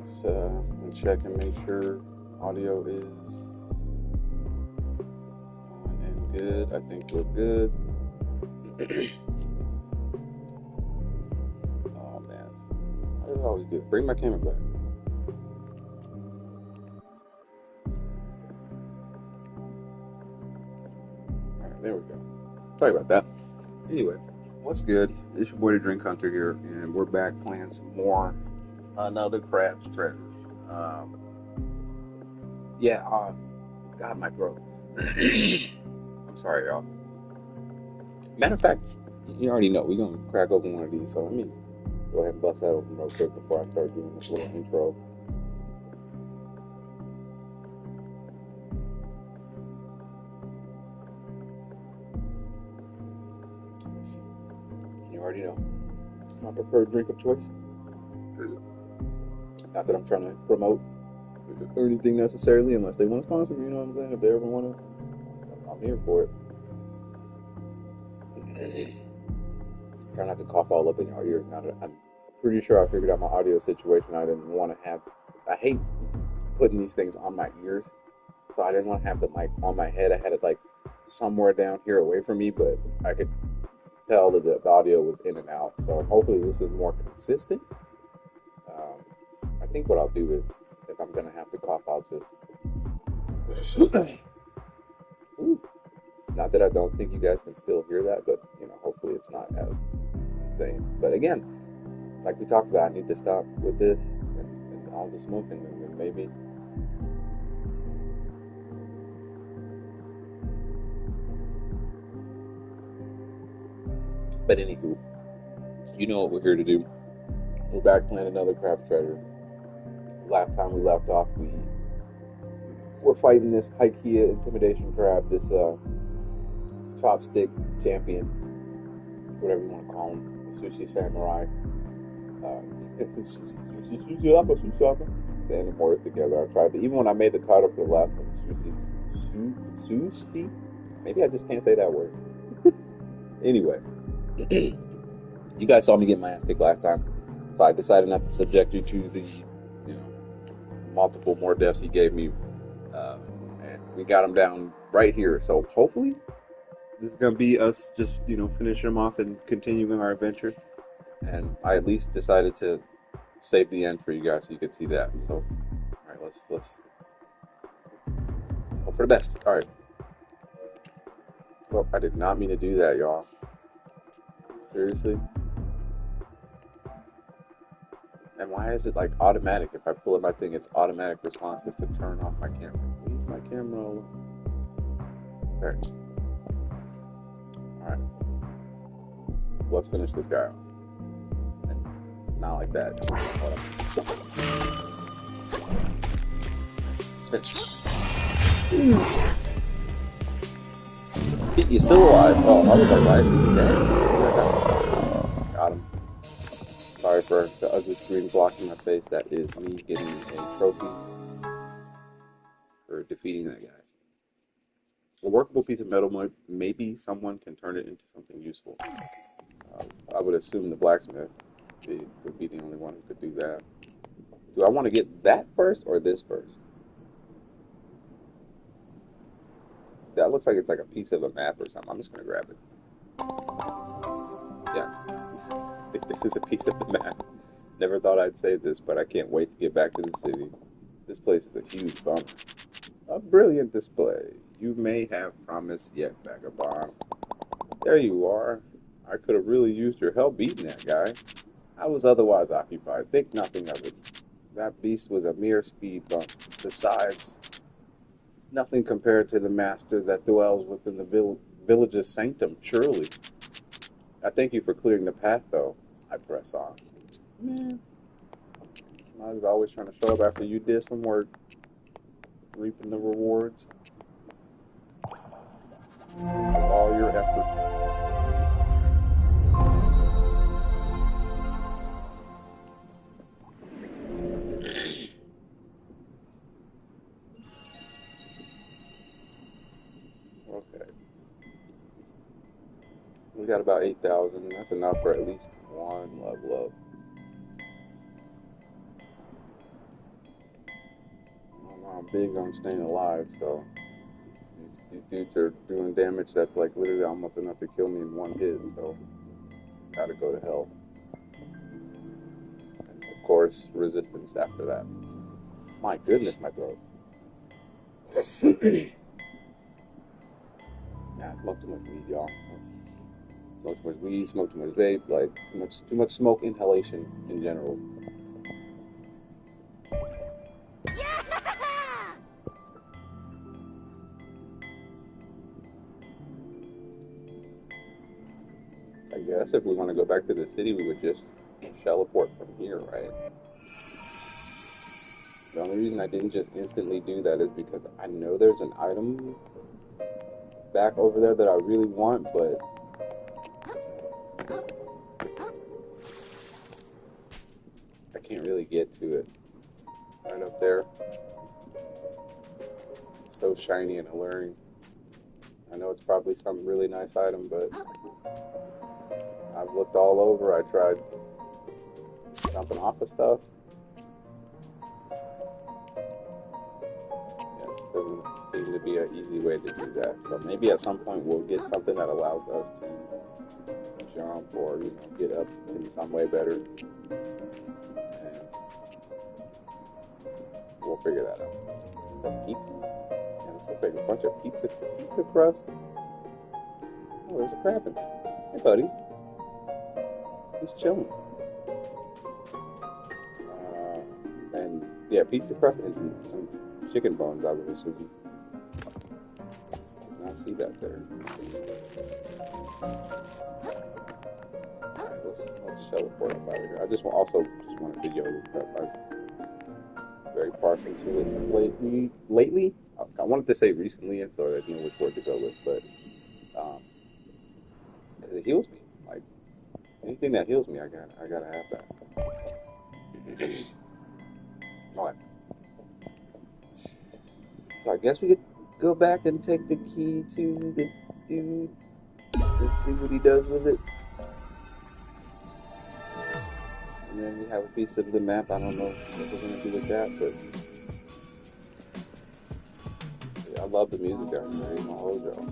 Let's check and make sure audio is on and good. I think we're good. Oh man, I did I always do? Bring my camera back. All right, there we go. Sorry about that. Anyway, what's good? It's your boy the Drink Hunter here, and we're back playing some more another Crab's Treasure. Um, yeah, God, my throat. I'm sorry, y'all. Matter of fact, you already know we're gonna crack open one of these, so let me go ahead and bust that open real quick before I start doing this little intro. You already know my preferred drink of choice. Not that I'm trying to promote or anything necessarily, unless they want to sponsor me. You know what I'm saying? If they ever want to, I'm here for it. Try not to cough all up in your ears now that I'm pretty sure I figured out my audio situation. I didn't want to have. I hate putting these things on my ears, so I didn't want to have the mic on my head. I had it like somewhere down here away from me, but I could tell that the audio was in and out. So hopefully this is more consistent. I think what I'll do is, if I'm gonna have to cough, I'll just. Ooh. Not that I don't think you guys can still hear that, but hopefully it's not as insane. But again, like we talked about, I need to stop with this and all the smoking, and then maybe. But anywho, you know what we're here to do. We're back playing another Crab's Treasure. Last time we left off, we were fighting this Haikia intimidation crab, this chopstick champion, whatever you want to call him, the sushi samurai. Saying the words together. I tried to, even when I made the title for the last one, sushi. Maybe I just can't say that word. Anyway, you guys saw me get my ass kicked last time, so I decided not to subject you to the, multiple more deaths he gave me, and we got him down right here. So hopefully, this is gonna be us just finishing him off and continuing our adventure. And I at least decided to save the end for you guys so you could see that. So, all right, let's hope for the best. All right. Well, I did not mean to do that, y'all. Seriously. And why is it like automatic? If I pull up my thing, it's automatic response is to turn off my camera. Leave my camera alone. Okay. All right. Let's finish this guy off. Not like that. It's finished. You're still alive. Oh, I was alright. Got him. Sorry for the ugly screen blocking my face. That is me getting a trophy for defeating that guy. A workable piece of metal, maybe someone can turn it into something useful. I would assume the blacksmith would be the only one who could do that. Do I want to get that first or this first? That looks like it's like a piece of a map or something. I'm just going to grab it. Yeah. This is a piece of the map. Never thought I'd say this, but I can't wait to get back to the city. This place is a huge bummer. A brilliant display. You may have promised yet, vagabond. There you are. I could have really used your help beating that guy. I was otherwise occupied. Think nothing of it. That beast was a mere speed bump. Besides, nothing compared to the master that dwells within the village's sanctum, surely. I thank you for clearing the path, though. I press on. Man, I was always trying to show up after you did some work, reaping the rewards of all your effort. Okay. We got about 8,000. That's enough for at least one level up. I'm big on staying alive, so these dudes are doing damage that's like literally almost enough to kill me in one hit, so gotta go to hell. And of course, resistance after that. My goodness, my throat. Nah, I smoke too much weed, y'all. Smoke too much weed, smoke too much vape, like too much smoke inhalation in general. I guess if we want to go back to the city, we would just teleport from here, right? The only reason I didn't just instantly do that is because I know there's an item back over there that I really want, but I can't really get to it. Right up there. It's so shiny and alluring. I know it's probably some really nice item, but I've looked all over. I tried jumping off of stuff. It doesn't seem to be an easy way to do that. So maybe at some point we'll get something that allows us to jump or get up in some way better. And we'll figure that out. Is that pizza? Yeah, this looks like a bunch of pizza crust. Oh, there's a Kraken. Hey, buddy. He's chilling. And yeah, pizza crust and some chicken bones, I would assume. I see that there. Alright, let's teleport up out of here. I just want a video prep. I'm very partial to it lately. I wanted to say recently, so I didn't know which word to go with, but it heals me. Like anything that heals me, I gotta have that. Alright. So I guess we could go back and take the key to the dude. Let's see what he does with it. And then we have a piece of the map. I don't know what we're gonna do with that, but yeah, I love the music down there. Ain't gonna hold y'all.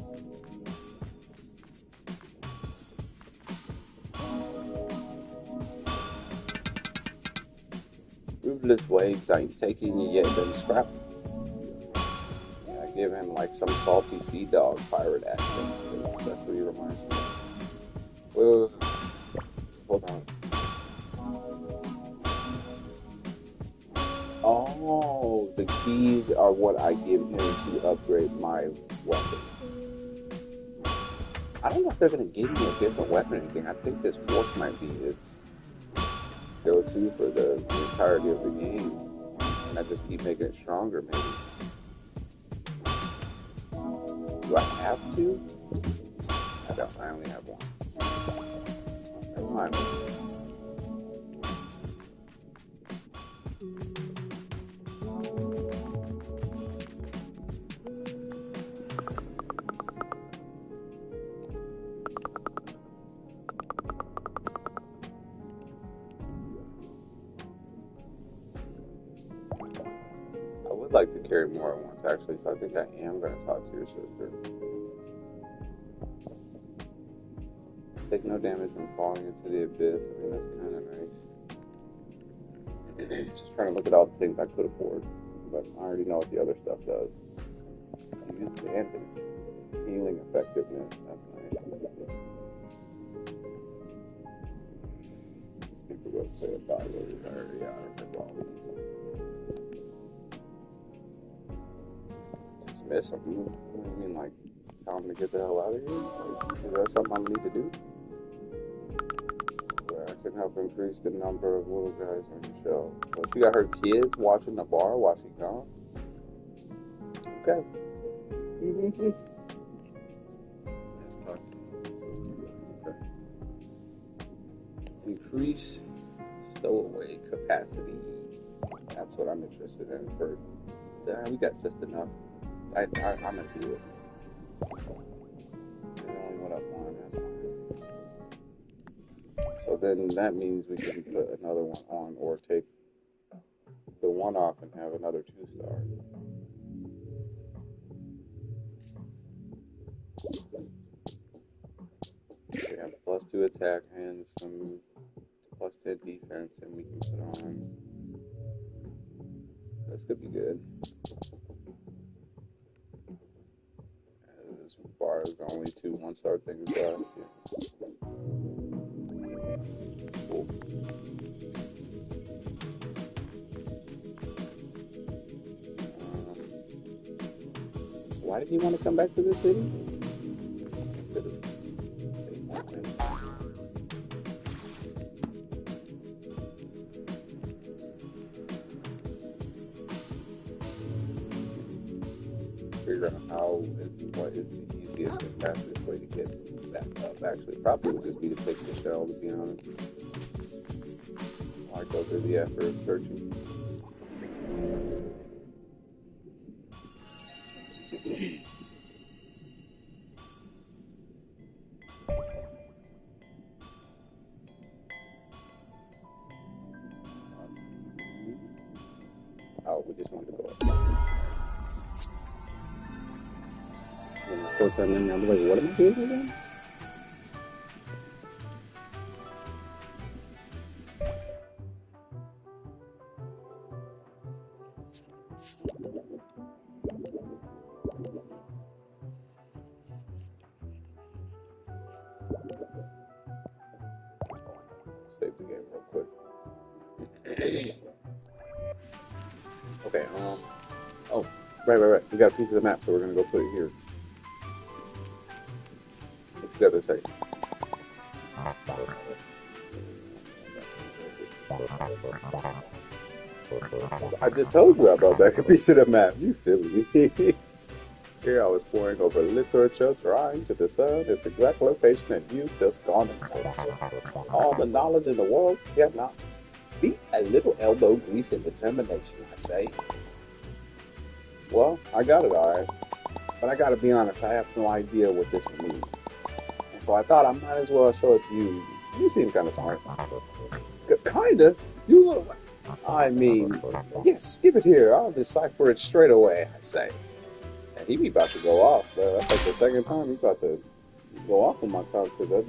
Ruthless Waves ain't taking you yet, then scrap. Yeah, I give him like some salty sea dog pirate action. That's what he reminds me of. Whoa, hold on. Oh, the keys are what I give him to upgrade my weapon. I don't know if they're going to give me a different weapon or anything. I think this fork might be its go-to for the entirety of the game. And I just keep making it stronger, maybe. Do I have to? I don't. I only have one. Never mind. I would like to carry more at once, actually, so I think I am going to talk to your sister. Take no damage from falling into the abyss. I mean, that's kind of nice. Just trying to look at all the things I could afford, but I already know what the other stuff does. Use bandage. Healing effectiveness. That's nice. Just think we're going to say about it. I remember all these. Dismiss them. What do you mean, like, tell them to get the hell out of here? Like, is that something I need to do? Where I can help increase the number of little guys on your show. So she got her kids watching the bar while she's gone. Okay. Let's talk to my sister. Okay. Increase stowaway capacity. That's what I'm interested in. We got just enough. I'm gonna do it. The only one I want, that's fine. So then that means we can put another one on or take the one one off and have another 2-star. We have +2 attack and some +10 defense, and we can put on. This could be good. As far as the only 2 1-star things are. Yeah. Cool. Why did he want to come back to the city? Figure out what is the easiest and fastest way to get that up. Actually, probably would just be to take the shell, to be honest. Why go through the effort of searching? Oh, we just wanted to go up. When I search that in, I'm like, what am I doing again? Save the game real quick. Okay, oh, right. We got a piece of the map, so we're gonna go put it here. What you got to say? I just told you I brought back a piece of the map. You silly. Here I was poring over literature, trying to discern its exact location, and you've just gone into it. All the knowledge in the world cannot beat a little elbow grease and determination, I say. Well, I got it alright. But I gotta be honest, I have no idea what this one means. And so I thought I might as well show it to you. You seem kind of smart. Kinda? You look. I mean, yes, give it here. I'll decipher it straight away, I say. And he be about to go off, but that's like the second time he's about to go off on my tongue because I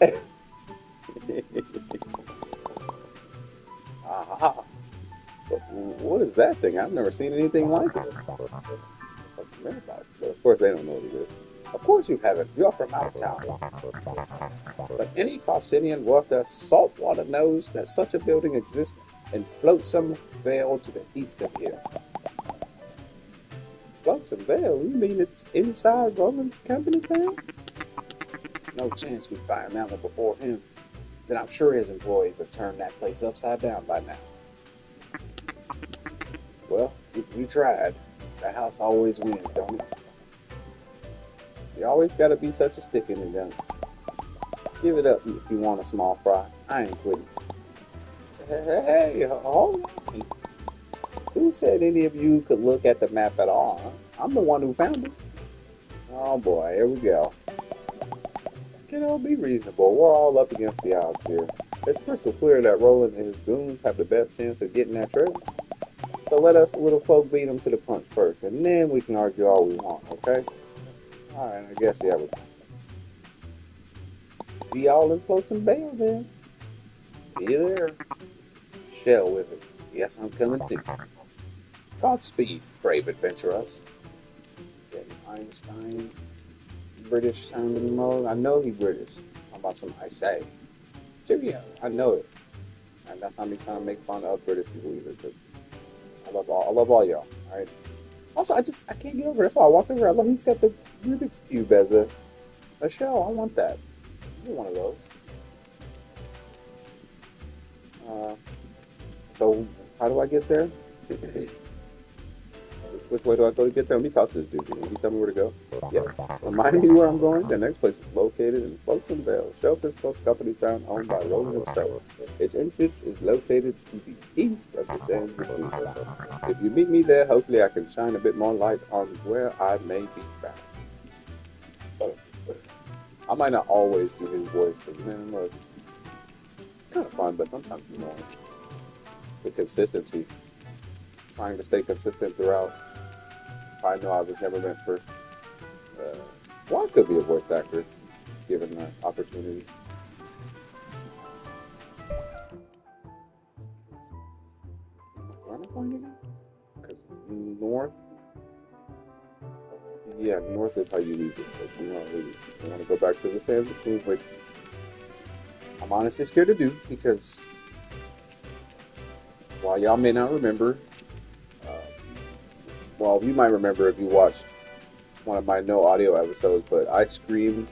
did. Aha. But what is that thing? I've never seen anything like it. But of course they don't know what it is. Of course you haven't. You're from out of town. But any Carcinian worth their salt water knows that such a building exists in Flotsam Vale to the east of here. Flotsam Vale? You mean it's inside Roland's company town? No chance we'd find that one before him. Then I'm sure his employees have turned that place upside down by now. Well, we tried. The house always wins, don't it? You always gotta be such a stick in the gun. Give it up if you want a small fry. I ain't quitting. Hey, hold on. Who said any of you could look at the map at all? Huh? I'm the one who found it. Oh boy, here we go. Can all be reasonable? We're all up against the odds here. It's crystal clear that Roland and his goons have the best chance of getting that treasure. So let us little folk beat them to the punch first, and then we can argue all we want, okay? Alright, I guess we have a... See y'all in Flotsam Vale then. Be there. Shell with it. Yes, I'm coming too. Godspeed, brave adventurers. Einstein, British sounding mode. I know he's British. How about some I say? Cheerio. I know it. And that's not me trying to make fun of British people either, because I love all y'all. All right. Also, I can't get over it. That's why I walked over. I love he's got the Rubik's Cube as a shell. I want that. I want one of those. So how do I get there? Which way do I go to get there? Let me talk to this dude. Can you tell me where to go? Yeah. Remind me where I'm going. The next place is located in Flotsam Vale, Shellfish Boat Company town owned by Roland himself. Its entrance is located to the east of the San Francisco. If you meet me there, hopefully I can shine a bit more light on where I may be found. I might not always do his voice, because man, look, it's kind of fun, but sometimes it's annoying. The consistency. trying to stay consistent throughout. So I know I was never meant for. Well, I could be a voice actor given the opportunity. Where am I going again? Because north. Yeah, north is how you leave it. But we want to leave. We want to go back to the sands between, which I'm honestly scared to do because while y'all may not remember, uh, well, you might remember if you watched one of my no audio episodes, but I screamed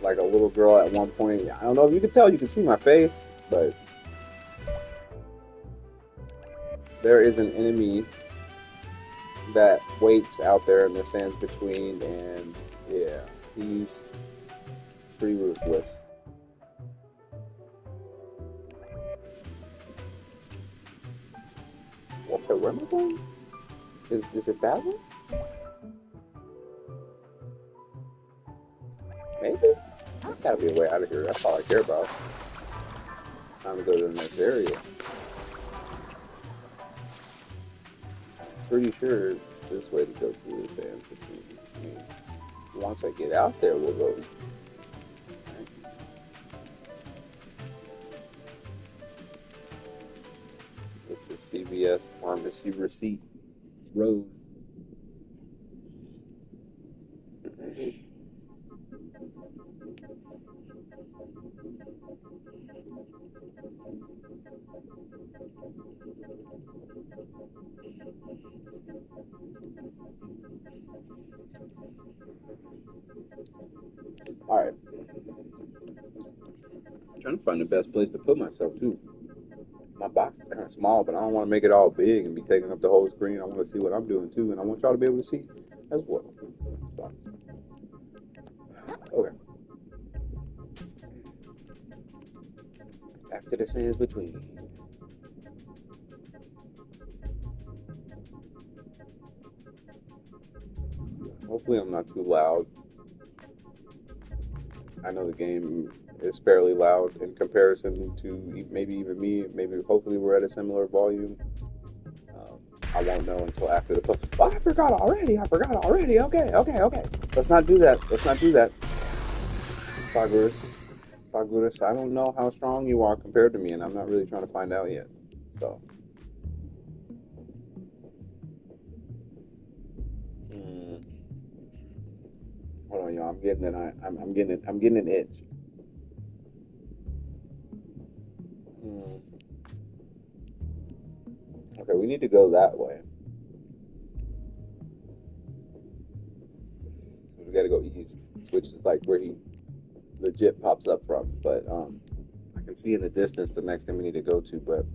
like a little girl at one point. I don't know if you can tell, you can see my face, but there is an enemy that waits out there in the sands between, and yeah, he's pretty ruthless. Okay, where am I going? Is it that way? Maybe? There's gotta be a way out of here. That's all I care about. It's time to go to the next area. Pretty sure this way to go to the sands between. I mean, once I get out there, we'll go. Right? With the CVS Pharmacy Receipt Road. Alright. Trying to find the best place to put myself too. My box is kind of small, but I don't want to make it all big and be taking up the whole screen. I want to see what I'm doing too, and I want y'all to be able to see as well. So, okay. Back to the sands between. Hopefully I'm not too loud. I know the game is fairly loud in comparison to maybe even me. Maybe hopefully we're at a similar volume. I won't know until after the post. Oh, I forgot already. Okay. Let's not do that. Faguras, I don't know how strong you are compared to me, and I'm not really trying to find out yet. So. Hold on, y'all. I'm getting an itch. Okay, we need to go that way. So we gotta go east, which is like where he legit pops up from. But I can see in the distance the next thing we need to go to. But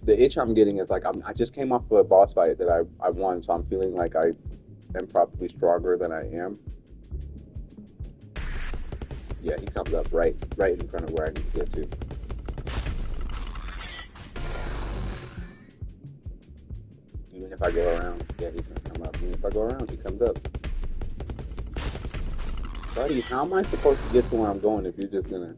the itch I'm getting is like I just came off of a boss fight that I won, so I'm feeling like I am probably stronger than I am. Yeah, he comes up right in front of where I need to get to. Even if I go around, yeah, he's gonna come up. Even if I go around, he comes up. Buddy, how am I supposed to get to where I'm going if you're just gonna...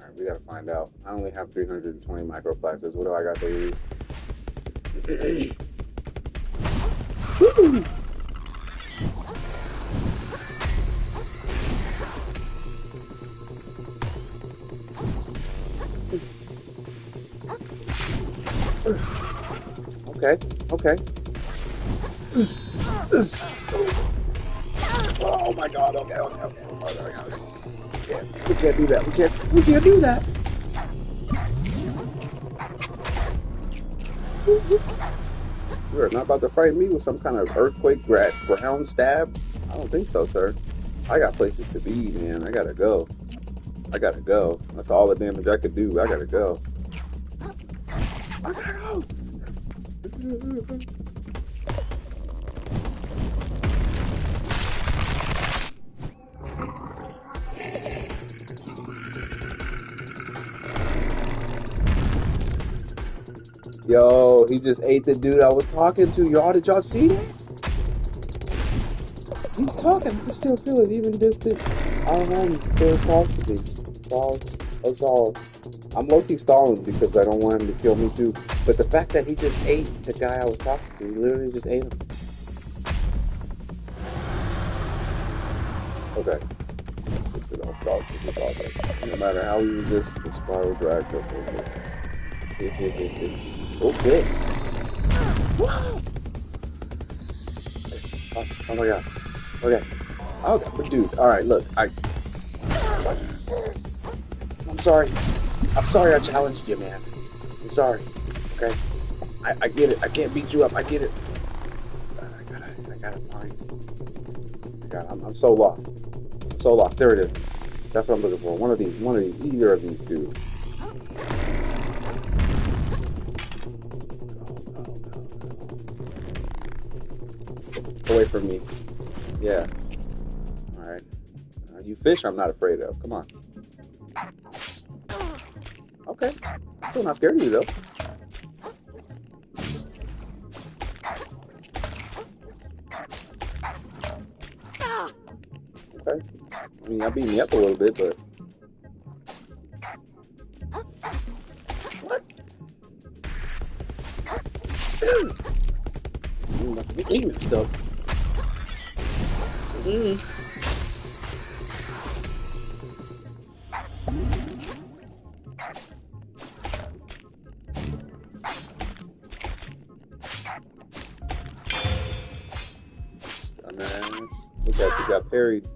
Alright, we gotta find out. I only have 320 microplastics. What do I got to lose? Woo! Okay. Oh my god, okay. We can't do that. We can't do that. You are not about to frighten me with some kind of earthquake ground stab? I don't think so, sir. I got places to be, man. I gotta go. That's all the damage I could do. I gotta go. Yo, he just ate the dude I was talking to. Y'all, did y'all see that? He's talking. I still feel it, even distant. Our home still calls to me. stalls us all. I'm low-key stalling because I don't want him to kill me too. But the fact that he just ate the guy I was talking to, he literally just ate him. Okay. Just it off dog. No matter how we resist, the spiral drags us over. Okay. Oh my god. Okay. Okay, but dude, alright, look, I'm sorry. I'm sorry I challenged you, man. I'm sorry. Okay? I get it. I can't beat you up. I get it. I gotta find. I'm so lost. I'm so lost. There it is. That's what I'm looking for. Either of these two. Away from me. Yeah. Alright. You fish I'm not afraid of. Come on. Okay. Still not scared of you though. Okay. I mean, y'all beat me up a little bit, but what? Dude! I'm about to be eating stuff. Oh, man. Look like you got parried.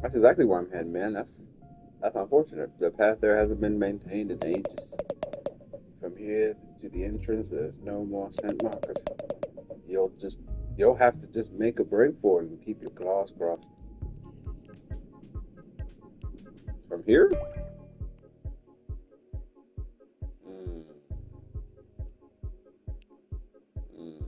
That's exactly where I'm heading, man. That's unfortunate. The path there hasn't been maintained in ages. From here to the entrance, there's no more scent markers. You'll have to just make a break for it and keep your claws crossed. From here? Mm, mm.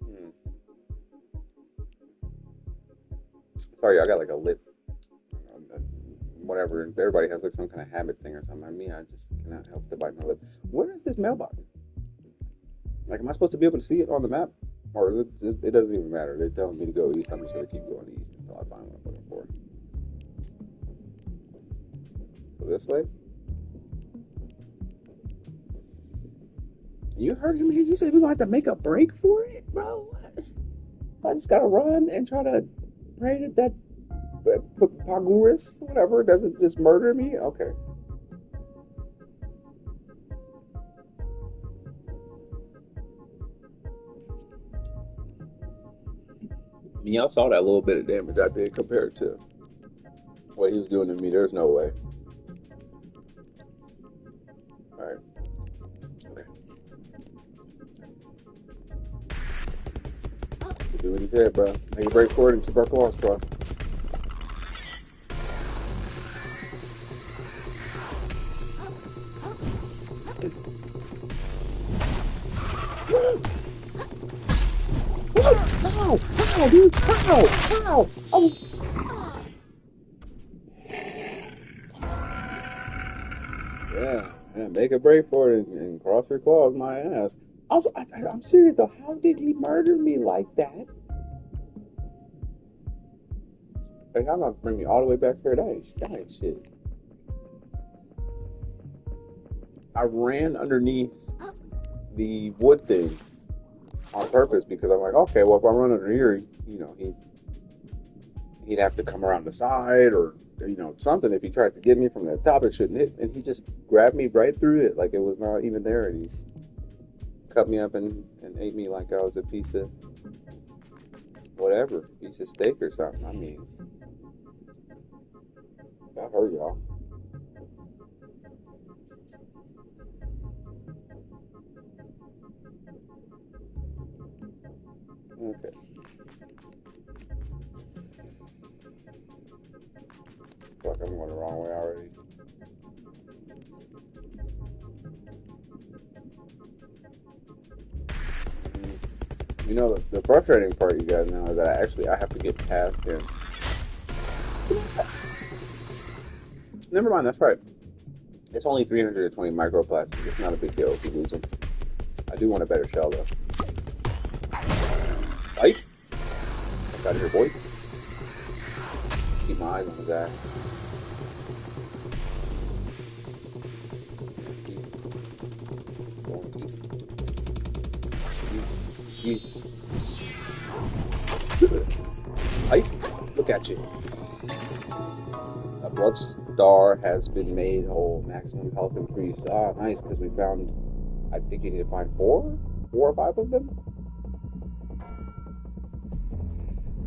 Hmm. Sorry, I got like a lip, whatever. Everybody has like some kind of habit thing or something. I mean, I just cannot help to bite my lip. Where is this mailbox? Like, am I supposed to be able to see it on the map? Or is it doesn't even matter. They're telling me to go east. I'm just going to keep going east until I find what I'm looking for. So this way? You heard him? He said we're going to have to make a break for it, bro. So I just got to run and try to pray that Paguris, whatever, doesn't just murder me? Okay. I mean, y'all saw that little bit of damage I did compared to what he was doing to me. There's no way. Alright. Okay. Do what he said, bro. Make a break for it and keep our claws crossed. How? How, dude? How? Yeah, make a break for it and cross your claws, my ass. Also, I'm serious though. How did he murder me like that? Like, I'm gonna bring me all the way back here. That ain't shit. I ran underneath the wood thing on purpose because I'm like, okay, well, if I run under here, he'd have to come around the side or something. If he tries to get me from the top, it shouldn't hit. And he just grabbed me right through it like it was not even there, and he cut me up and ate me like I was a piece of whatever, piece of steak or something. I mean, that hurt y'all. Okay. Fuck, I'm going the wrong way already. You know, the frustrating part, you guys know, is that I have to get past him. Never mind, that's right. It's only 320 microplastics. It's not a big deal if you lose them. I do want a better shell, though. Sight! Get out of here, boy. Keep my eyes on his ass. Going east. East. Sight! Look at you. A blood star has been made whole. Maximum health increase. Ah, nice, because we found, I think you need to find four or five of them.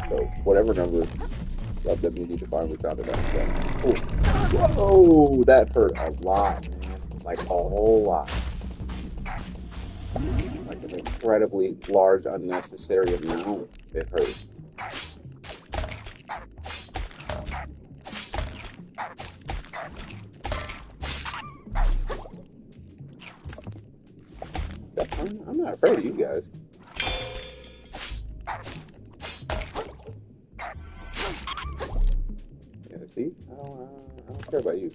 So, whatever number of them you need to find, we found it out. Oh, whoa, that hurt a lot, man. Like a whole lot. Like an incredibly large, unnecessary amount. It hurt. I'm not afraid of you guys. Yeah, see? I don't care about you.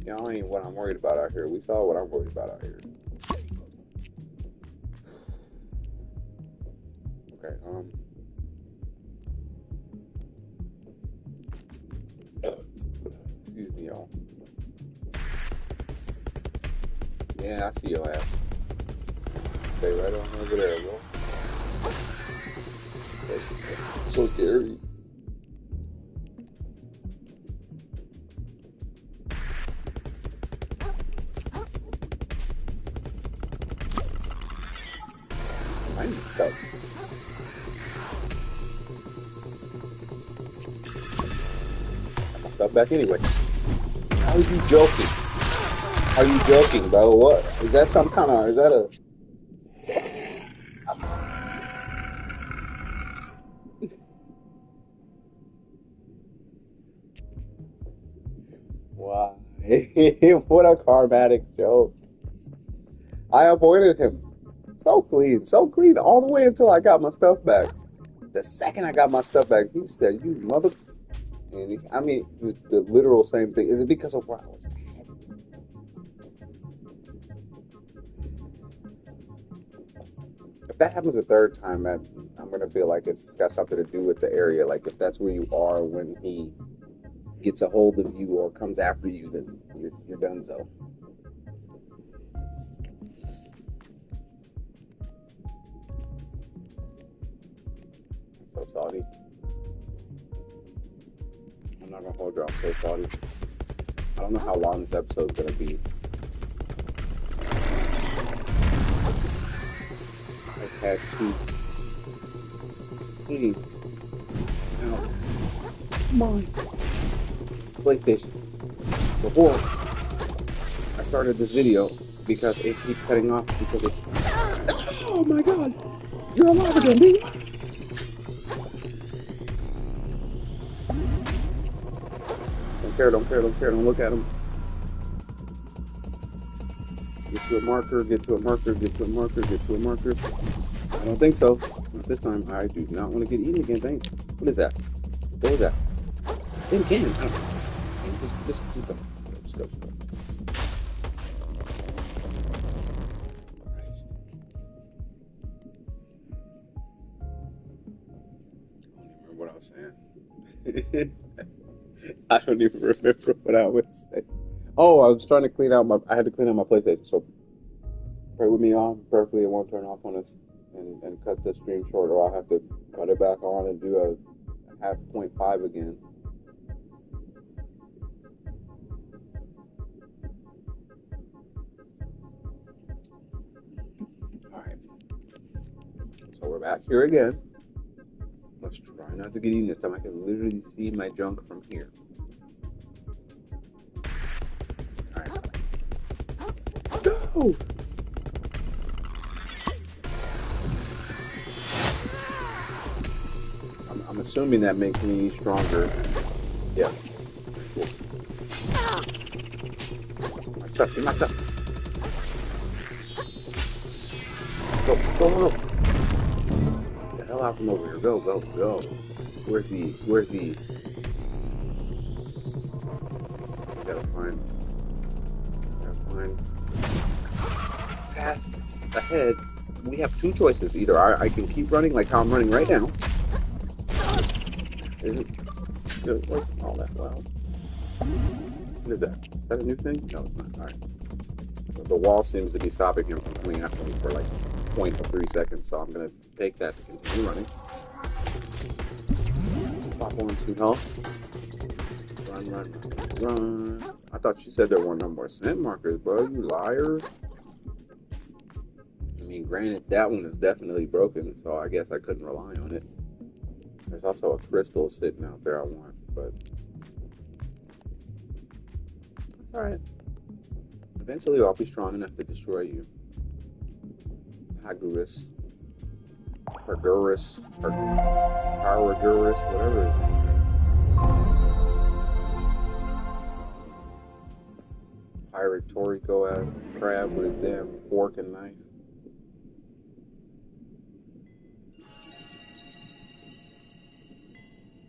Y'all ain't what I'm worried about out here. We saw what I'm worried about out here. Okay, excuse me, y'all. Yeah, I see your ass. Stay right on over there, bro. That's so scary. I'm stuck. Got my stuff back anyway. How are you joking? Are you joking, bro? What? Is that some kind of, is that a... Why? What a karmatic joke. I avoided him. So clean, all the way until I got my stuff back. The second I got my stuff back, he said, you mother... And he, I mean, it was the literal same thing. Is it because of where I was at? If that happens a third time, I'm going to feel like it's got something to do with the area. Like, if that's where you are when he gets a hold of you or comes after you, then you're done so. So salty. I'm not going to hold you. I'm so salty. I don't know how long this episode's going to be. I had to clean out my PlayStation before I started this video because it keeps cutting off because it's... Oh my god! You're alive again, dude! Don't care, don't look at him. Get to a marker, get to a marker, get to a marker, get to a marker. I don't think so. Not this time. I do not want to get eaten again, thanks. What is that? What was that? Tin can. I don't know. Just go. Just go. Christ. I don't even remember what I was saying. I don't even remember what I was saying. Oh, I was trying to clean out I had to clean out my PlayStation, so pray with me on. Prayerfully it won't turn off on us and cut the stream short, or I'll have to cut it back on and do a half 0.5 again. Alright. So we're back here again. Let's try not to get eaten this time. I can literally see my junk from here. Go! I'm assuming that makes me stronger. Yeah. Cool. Get my stuff. Go. hell out from over here. Go, go, go. Where's these? Where's these? Gotta find path ahead. We have two choices. Either I can keep running like how I'm running right now. Is it working all that well? What is that? Is that a new thing? No, it's not. Alright. The wall seems to be stopping him from coming after me for like 0.3 seconds, so I'm gonna take that to continue running. Pop on some health. Run, run, run. I thought you said there were no more scent markers, bro. You liar. I mean, granted, that one is definitely broken, so I guess I couldn't rely on it. There's also a crystal sitting out there I want, but that's alright. Eventually I'll be strong enough to destroy you. Hagurus. Hagurus. Hagurus, whatever his name is. Pirate Toriko ass crab with his damn fork and knife.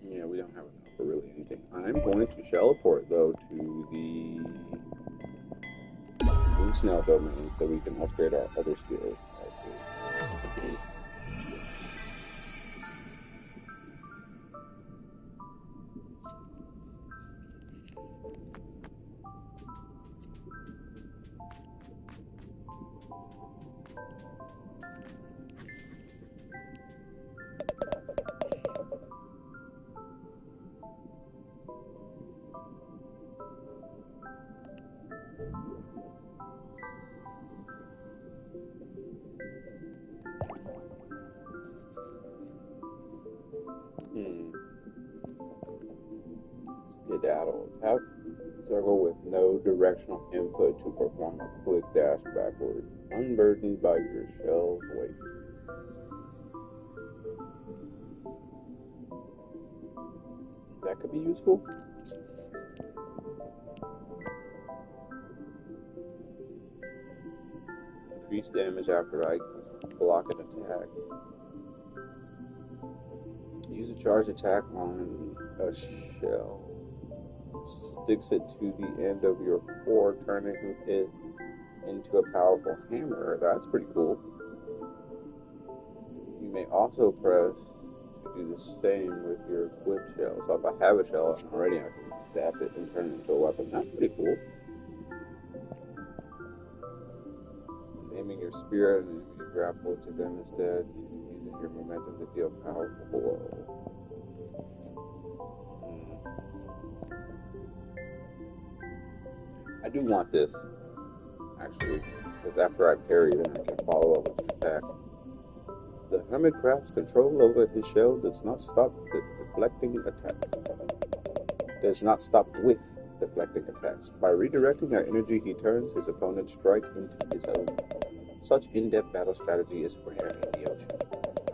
Yeah, we don't have enough for really anything. I'm going to teleport though to the Blue Snail domain so we can upgrade our other skills. Skedaddle. Tap circle with no directional input to perform a quick dash backwards, unburdened by your shell's weight. That could be useful. Increase damage after I block an attack. Use a charge attack on a shell. Sticks it to the end of your core, turning it into a powerful hammer. That's pretty cool. You may also press to do the same with your equipped shell. So if I have a shell already, I can stab it and turn it into a weapon. That's pretty cool. Aiming your spear and you grapple to them instead, using your momentum to deal powerful blow. I do want this, actually, because after I parry, then I can follow up with an attack. The hermit crab's control over his shell does not stop with deflecting attacks. By redirecting that energy, he turns his opponent's strike into his own. Such in-depth battle strategy is rare in the ocean.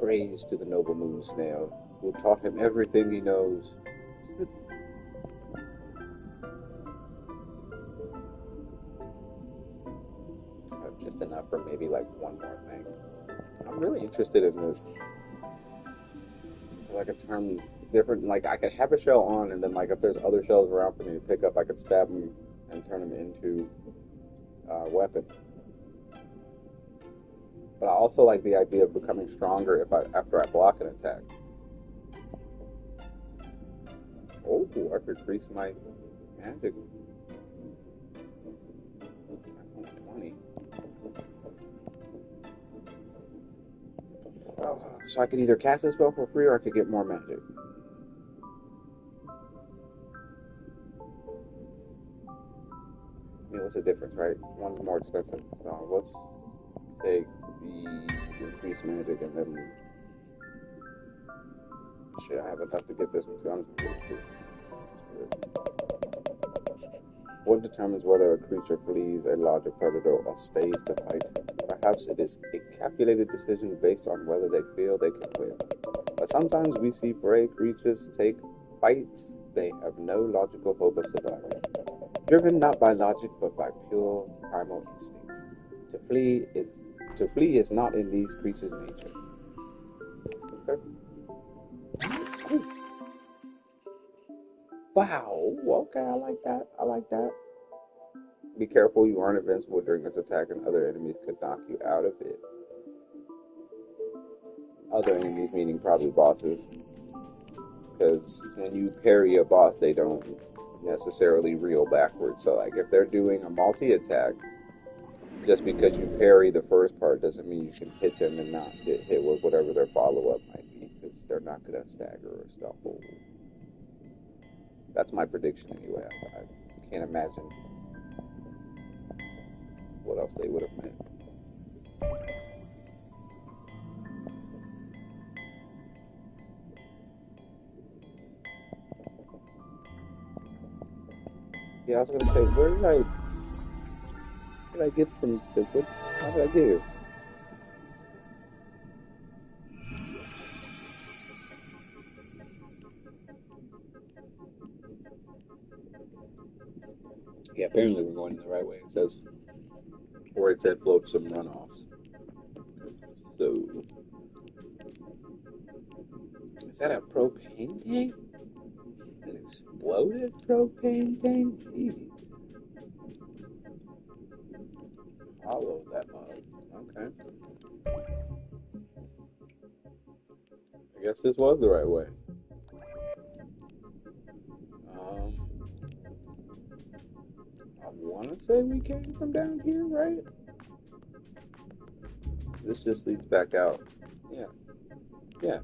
Praise to the noble moon snail, who taught him everything he knows. Just enough for maybe like one more thing. I'm really interested in this. I could turn different, like I could have a shell on, and then like if there's other shells around for me to pick up, I could stab them and turn them into a weapon. But I also like the idea of becoming stronger after I block an attack. Oh, I could increase my magic. That's only 20. So I could either cast this spell for free or I could get more magic. I mean, what's the difference, right? One's more expensive. So let's take the increased magic and then should I have enough to get this one? I'm just gonna get it too. What determines whether a creature flees a larger predator or stays to fight? Perhaps it is a calculated decision based on whether they feel they can win. But sometimes we see prey creatures take fights they have no logical hope of surviving. Driven not by logic but by pure primal instinct. To flee is not in these creatures' nature. Okay. Wow. Okay, I like that. I like that. Be careful, you aren't invincible during this attack, and other enemies could knock you out of it. Other enemies meaning probably bosses, because when you parry a boss, they don't necessarily reel backwards. So, like, if they're doing a multi-attack, just because you parry the first part doesn't mean you can hit them and not get hit with whatever their follow-up might be, because they're not going to stagger or stumble. That's my prediction anyway. I can't imagine what else they would have meant. Yeah, I was gonna say, did I get from the what? How did I get here? Yeah, apparently we're going the right way. It says, or it said float some runoffs. So, is that a propane tank? An exploded propane tank? Jeez. Hollow that mug. Okay. I guess this was the right way. Um, I want to say we came from down here, right? This just leads back out. Yeah. Yeah.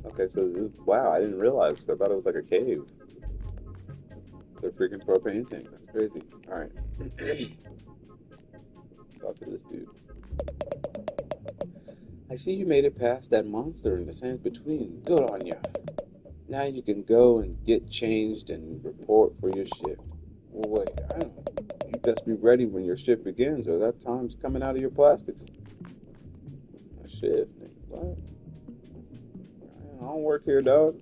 Okay, so wow, I didn't realize. I thought it was like a cave. The freaking propane tank. That's crazy. All right. Talk to this dude. I see you made it past that monster in the sands between. Good on ya. Now you can go and get changed and report for your shift. Well, wait, I don't. You best be ready when your shift begins, or that time's coming out of your plastics. My shift? What? I don't work here, dog.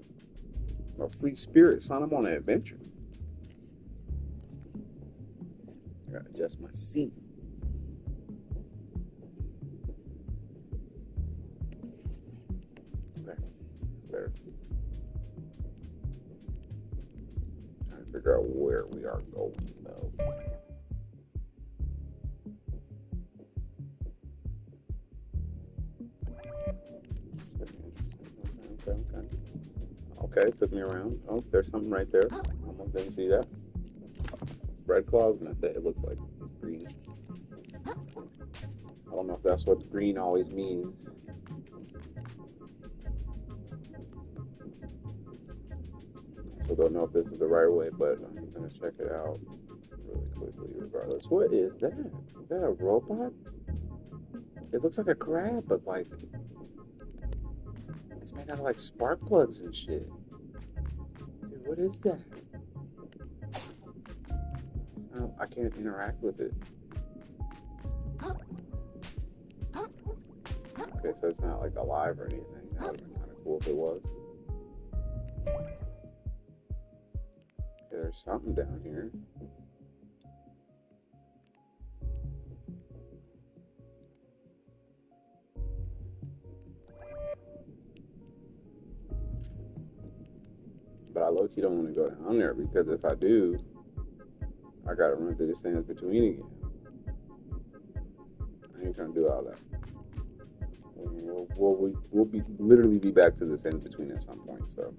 I'm a free spirit, son. I'm on an adventure. I gotta adjust my seat. Okay, that's better. Trying to figure out where we are going, though. Okay, took me around. Oh, there's something right there. Almost didn't see that. Red claws, and that's it. It looks like it's green. I don't know if that's what green always means. So don't know if this is the right way, but I'm gonna check it out really quickly regardless. What is that? Is that a robot? It looks like a crab, but like it's made out of like spark plugs and shit. Dude, what is that? I can't interact with it. Okay, so it's not like alive or anything. That would have been kind of cool if it was. Okay, there's something down here. But I low-key don't want to go down there because if I do, I gotta run through the sands between again. I ain't trying to do all that. We'll literally be back to the sands between at some point. So,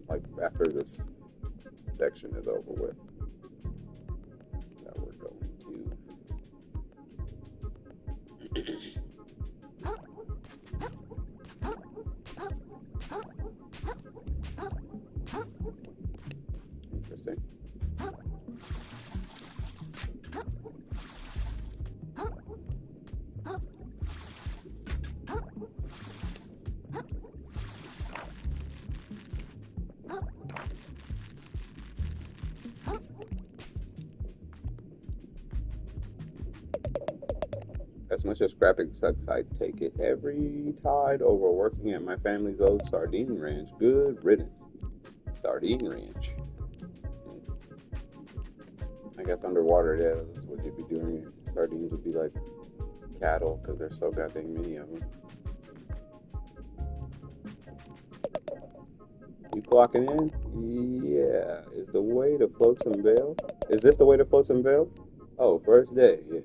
like after this section is over with, that we're going to. Interesting. As much as scrapping sucks, I take it every tide over working at my family's old sardine ranch. Good riddance. Sardine ranch. I guess underwater, yeah, that's what you'd be doing. Sardines would be like cattle because there's so goddamn many of them. You clocking in? Yeah. Is the way to Flotsam Vale? Is this the way to Flotsam Vale? Oh, first day. Yeah.